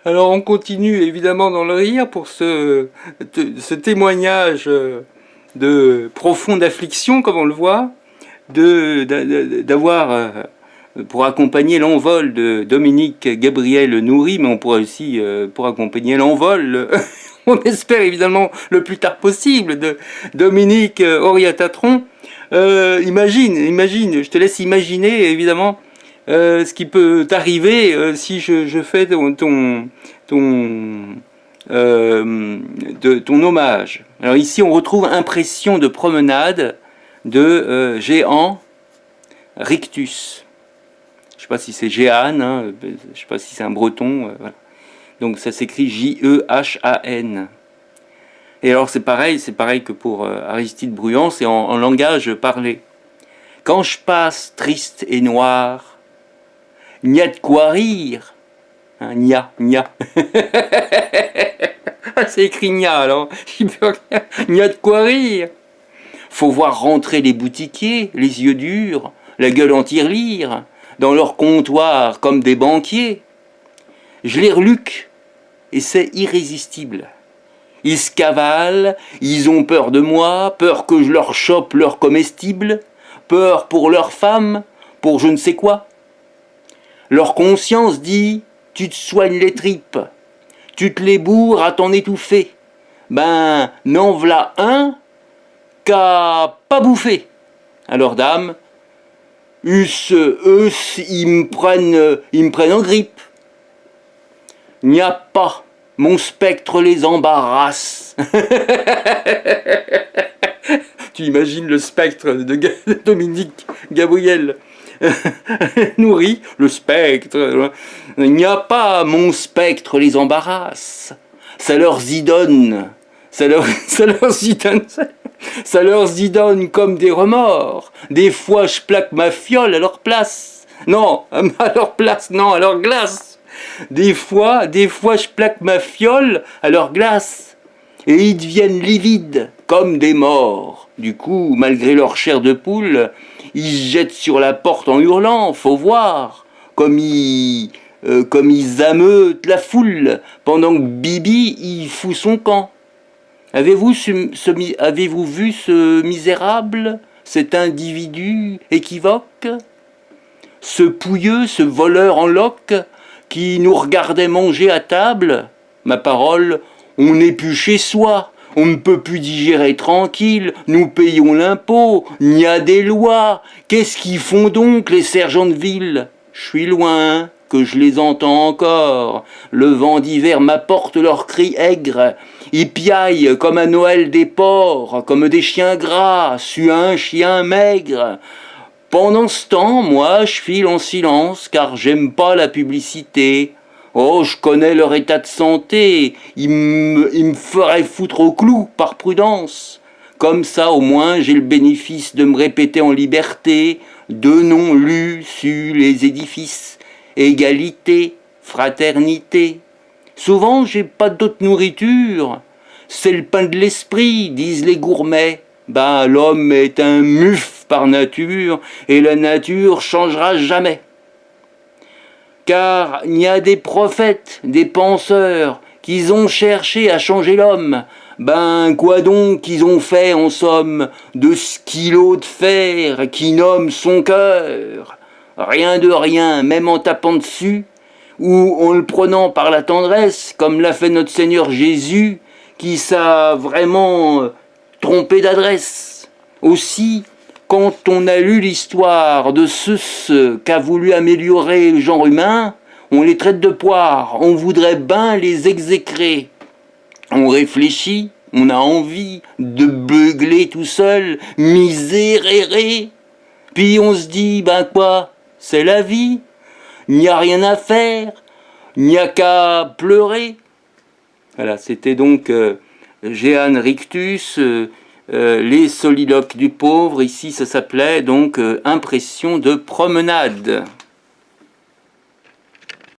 Alors on continue évidemment dans le rire pour ce témoignage de profonde affliction, comme on le voit, d'avoir, pour accompagner l'envol de Dominique Gabriel Nourri, mais on pourrait aussi, pour accompagner l'envol, on espère évidemment le plus tard possible, de Dominique Oriatatron. Imagine, je te laisse imaginer évidemment ce qui peut t'arriver si je fais ton hommage. Alors ici on retrouve impression de promenade de Jehan Rictus. Je ne sais pas si c'est Jehan, hein, je ne sais pas si c'est un breton. Voilà. Donc ça s'écrit J-E-H-A-N. Et alors c'est pareil que pour Aristide Bruant, c'est en langage parlé. Quand je passe triste et noir, n'y a de quoi rire. Hein, nia. C'est écrit nia, alors. N'y a de quoi rire. Faut voir rentrer les boutiquiers, les yeux durs, la gueule en tirelire, dans leur comptoir comme des banquiers. Je les reluque, et c'est irrésistible. Ils se cavalent, ils ont peur de moi, peur que je leur chope leur comestible, peur pour leurs femmes, pour je ne sais quoi. Leur conscience dit, tu te soignes les tripes, tu te les bourres à t'en étouffer. Ben, n'en v'là un qu'a pas bouffé. Alors dame, eux, ils me prennent en grippe. N'y a pas, mon spectre les embarrasse. Tu imagines le spectre de Dominique Gabriel Nourri, le spectre. Il n'y a pas, mon spectre les embarrasse. Ça leur zidonne. Ça leur zidonne comme des remords. Des fois, je plaque ma fiole à leur place. Non, à leur place, non, à leur glace. Des fois, je plaque ma fiole à leur glace. Et ils deviennent livides, comme des morts. Du coup, malgré leur chair de poule, ils se jettent sur la porte en hurlant, faut voir, comme ils ameutent la foule, pendant que Bibi, il fout son camp. Avez-vous vu ce misérable, cet individu équivoque, ce pouilleux, ce voleur en loques, qui nous regardait manger à table? Ma parole, on n'est plus chez soi, on ne peut plus digérer tranquille, nous payons l'impôt, il y a des lois. Qu'est-ce qu'ils font donc les sergents de ville? Je suis loin, que je les entends encore. Le vent d'hiver m'apporte leurs cris aigres. Ils piaillent comme à Noël des porcs, comme des chiens gras, su un chien maigre. Pendant ce temps, moi, je file en silence, car j'aime pas la publicité. Oh, je connais leur état de santé, ils me feraient foutre au clou, par prudence. Comme ça, au moins, j'ai le bénéfice de me répéter en liberté deux noms lus sur les édifices. Égalité, fraternité. Souvent, j'ai pas d'autre nourriture. C'est le pain de l'esprit, disent les gourmets. Ben, l'homme est un mufle par nature, et la nature changera jamais. Car il y a des prophètes, des penseurs, qui ont cherché à changer l'homme. Ben, quoi donc qu'ils ont fait, en somme, de ce kilo de fer qui nomme son cœur? Rien de rien, même en tapant dessus, ou en le prenant par la tendresse, comme l'a fait notre Seigneur Jésus, qui s'a vraiment trompé d'adresse. Aussi, quand on a lu l'histoire de ceux qu'a voulu améliorer le genre humain, on les traite de poires, on voudrait ben les exécrer. On réfléchit, on a envie de beugler tout seul, miséréré. Puis on se dit, ben quoi, c'est la vie, il n'y a rien à faire, il n'y a qu'à pleurer. Voilà, c'était donc Jehan Rictus, les soliloques du pauvre. Ici, ça s'appelait donc Impression de promenade.